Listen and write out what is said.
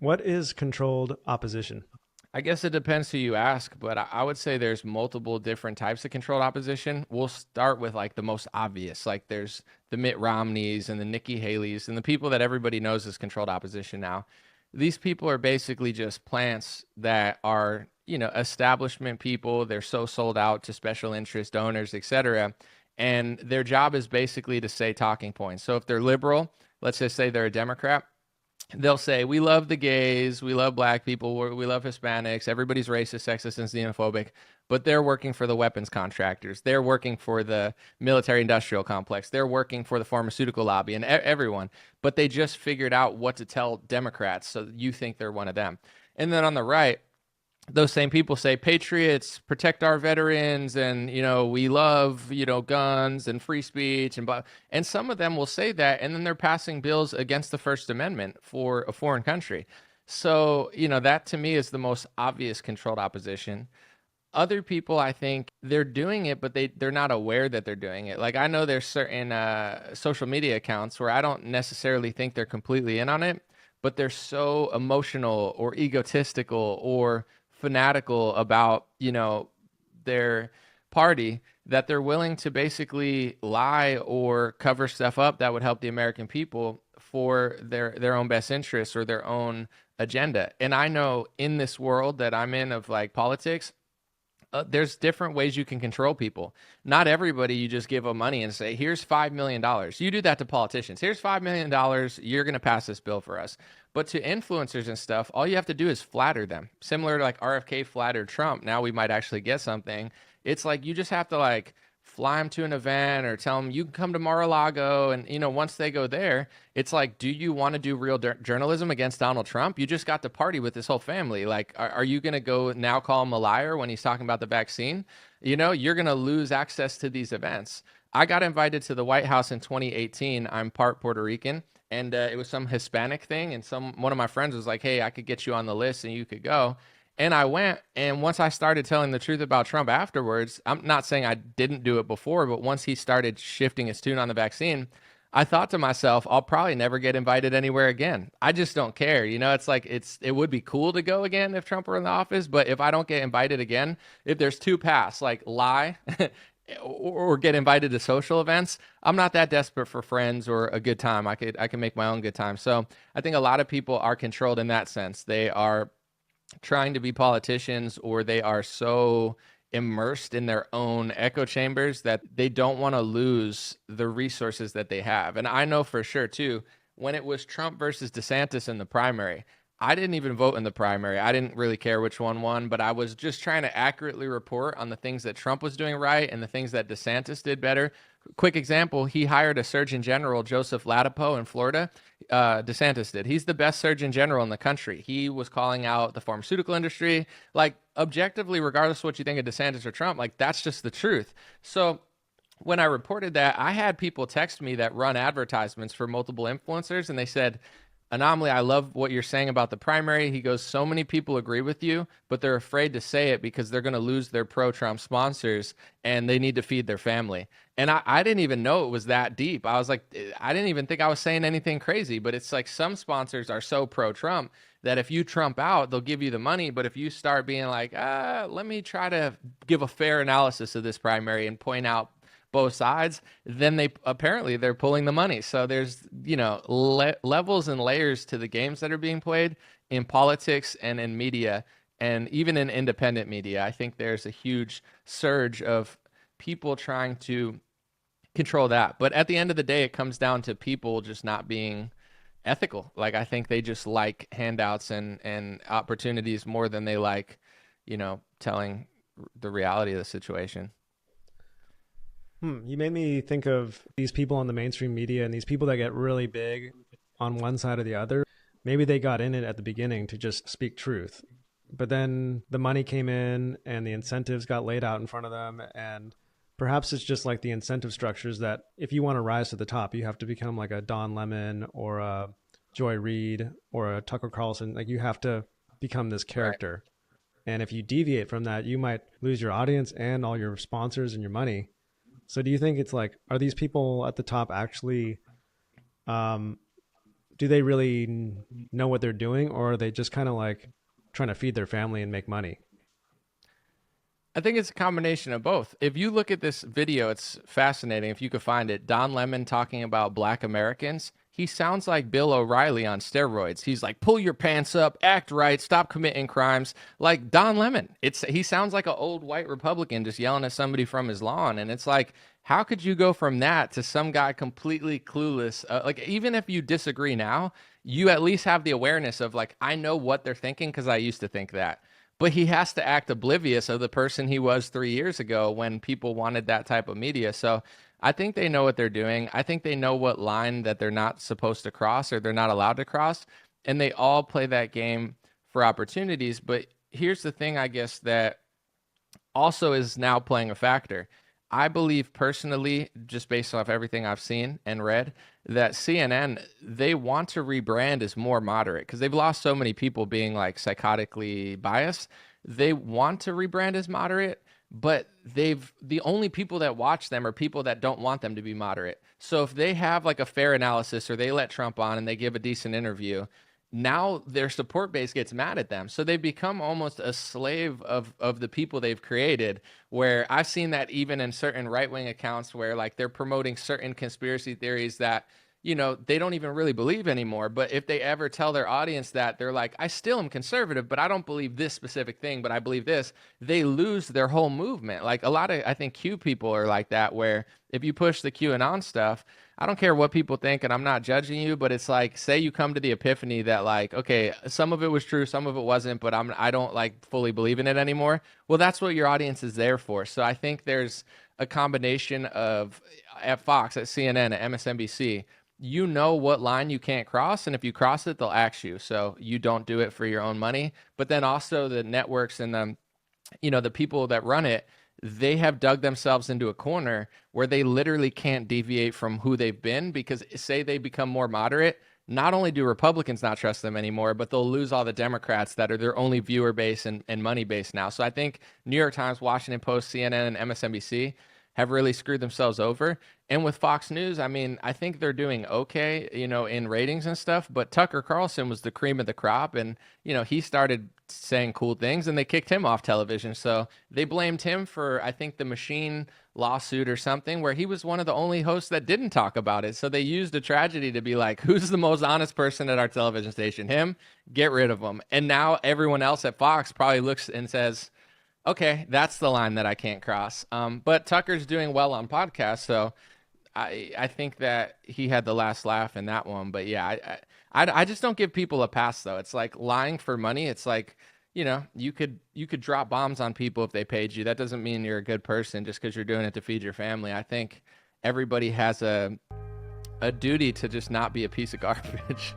What is controlled opposition? I guess it depends who you ask, but I would say there's multiple different types of controlled opposition. We'll start with like the most obvious, like there's the Mitt Romneys and the Nikki Haley's and the people that everybody knows as controlled opposition now. These people are basically just plants that are, establishment people. They're so sold out to special interest donors, etc. And their job is basically to say talking points. So if they're liberal, let's just say they're a Democrat, they'll say we love the gays, we love black people, we love Hispanics, everybody's racist, sexist, and xenophobic, but they're working for the weapons contractors, they're working for the military industrial complex, they're working for the pharmaceutical lobby, and everyone, but they just figured out what to tell Democrats, so you think they're one of them. And then on the right, those same people say patriots protect our veterans, and we love guns and free speech, and some of them will say that, and then they're passing bills against the First Amendment for a foreign country. So that to me is the most obvious controlled opposition. Other people, I think they're doing it, but they're not aware that they're doing it. Like I know there's certain social media accounts where I don't necessarily think they're completely in on it, but they're so emotional or egotistical or fanatical about their party that they're willing to basically lie or cover stuff up that would help the American people for their own best interests or their own agenda. And I know in this world that I'm in of like politics, there's different ways you can control people. Not everybody you just give them money and say, here's $5 million. You do that to politicians. Here's $5 million. You're going to pass this bill for us. But to influencers and stuff, all you have to do is flatter them. Similar to like RFK flattered Trump. Now we might actually get something. It's like you just have to like fly them to an event or tell them you can come to Mar-a-Lago. And, once they go there, it's like, do you want to do real journalism against Donald Trump? You just got to party with his whole family. Like, are you going to go now call him a liar when he's talking about the vaccine? You're going to lose access to these events. I got invited to the White House in 2018. I'm part Puerto Rican, and it was some Hispanic thing. And one of my friends was like, hey, I could get you on the list and you could go. And I went, and once I started telling the truth about Trump afterwards, I'm not saying I didn't do it before, but once he started shifting his tune on the vaccine, I thought to myself, I'll probably never get invited anywhere again. I just don't care. It's like it would be cool to go again if Trump were in the office, but if I don't get invited again, if there's two paths, like lie or get invited to social events, I'm not that desperate for friends or a good time. I can make my own good time. So I think a lot of people are controlled in that sense. They are trying to be politicians, or they are so immersed in their own echo chambers that they don't want to lose the resources that they have. And I know for sure too, when it was Trump versus DeSantis in the primary, I didn't even vote in the primary. I didn't really care which one won, but I was just trying to accurately report on the things that Trump was doing right and the things that DeSantis did better. Quick example, he hired a Surgeon General, Joseph Ladapo, in Florida. DeSantis did. He's the best Surgeon General in the country. He was calling out the pharmaceutical industry. Like, objectively, regardless of what you think of DeSantis or Trump, like, that's just the truth. So when I reported that, I had people text me that run advertisements for multiple influencers, and they said, An0maly, I love what you're saying about the primary. He goes, so many people agree with you, but they're afraid to say it because they're going to lose their pro-Trump sponsors and they need to feed their family. And I didn't even know it was that deep. I was like, I didn't even think I was saying anything crazy, but it's like some sponsors are so pro-Trump that if you Trump out, they'll give you the money. But if you start being like, let me try to give a fair analysis of this primary and point out both sides, then they're pulling the money. So there's levels and layers to the games that are being played in politics and in media, and even in independent media. I think there's a huge surge of people trying to control that. But at the end of the day, it comes down to people just not being ethical. Like, I think they just like handouts and opportunities more than they like, telling the reality of the situation. You made me think of these people on the mainstream media and these people that get really big on one side or the other. Maybe they got in it at the beginning to just speak truth, but then the money came in and the incentives got laid out in front of them. And perhaps it's just like the incentive structures that if you want to rise to the top, you have to become like a Don Lemon or a Joy Reid or a Tucker Carlson. Like, you have to become this Right. character. And if you deviate from that, you might lose your audience and all your sponsors and your money. So do you think it's like, are these people at the top actually um, do they really know what they're doing, or are they just kind of like trying to feed their family and make money? I think it's a combination of both. If you look at this video, it's fascinating. If you could find it, Don Lemon talking about Black Americans, he sounds like Bill O'Reilly on steroids. He's like, pull your pants up, act right, stop committing crimes. Like Don Lemon. He sounds like an old white Republican just yelling at somebody from his lawn. And it's like, how could you go from that to some guy completely clueless? Like, even if you disagree now, you at least have the awareness of like, I know what they're thinking because I used to think that. But he has to act oblivious of the person he was 3 years ago when people wanted that type of media. So I think they know what they're doing. I think they know what line that they're not supposed to cross or they're not allowed to cross. And they all play that game for opportunities. But here's the thing, I guess, that also is now playing a factor. I believe personally, just based off everything I've seen and read, that CNN, they want to rebrand as more moderate because they've lost so many people being like psychotically biased. They want to rebrand as moderate, but the only people that watch them are people that don't want them to be moderate. So if they have like a fair analysis or they let Trump on and they give a decent interview, now their support base gets mad at them. So they become almost a slave of the people they've created, where I've seen that even in certain right-wing accounts where like they're promoting certain conspiracy theories that, they don't even really believe anymore. But if they ever tell their audience that, they're like, I still am conservative, but I don't believe this specific thing, but I believe this, they lose their whole movement. Like a lot of, I think Q people are like that, where if you push the QAnon stuff, I don't care what people think, and I'm not judging you, but it's like, say you come to the epiphany that like, okay, some of it was true, some of it wasn't, but I don't like fully believe in it anymore. Well, that's what your audience is there for. So I think there's a combination of at Fox, at CNN, at MSNBC, what line you can't cross, and if you cross it, they'll ax you. So you don't do it for your own money. But then also the networks and the people that run it, they have dug themselves into a corner where they literally can't deviate from who they've been, because say they become more moderate, not only do Republicans not trust them anymore, but they'll lose all the Democrats that are their only viewer base and money base now. So I think New York Times, Washington Post, CNN, and MSNBC have really screwed themselves over. And with Fox News, I mean, I think they're doing okay, in ratings and stuff, but Tucker Carlson was the cream of the crop, and, he started saying cool things and they kicked him off television. So they blamed him for, I think, the machine lawsuit or something, where he was one of the only hosts that didn't talk about it. So they used a tragedy to be like, who's the most honest person at our television station? Him? Get rid of him. And now everyone else at Fox probably looks and says, okay, that's the line that I can't cross. But Tucker's doing well on podcasts, so I think that he had the last laugh in that one. But yeah, I just don't give people a pass, though. It's like lying for money. It's like, you could drop bombs on people if they paid you. That doesn't mean you're a good person just because you're doing it to feed your family. I think everybody has a duty to just not be a piece of garbage.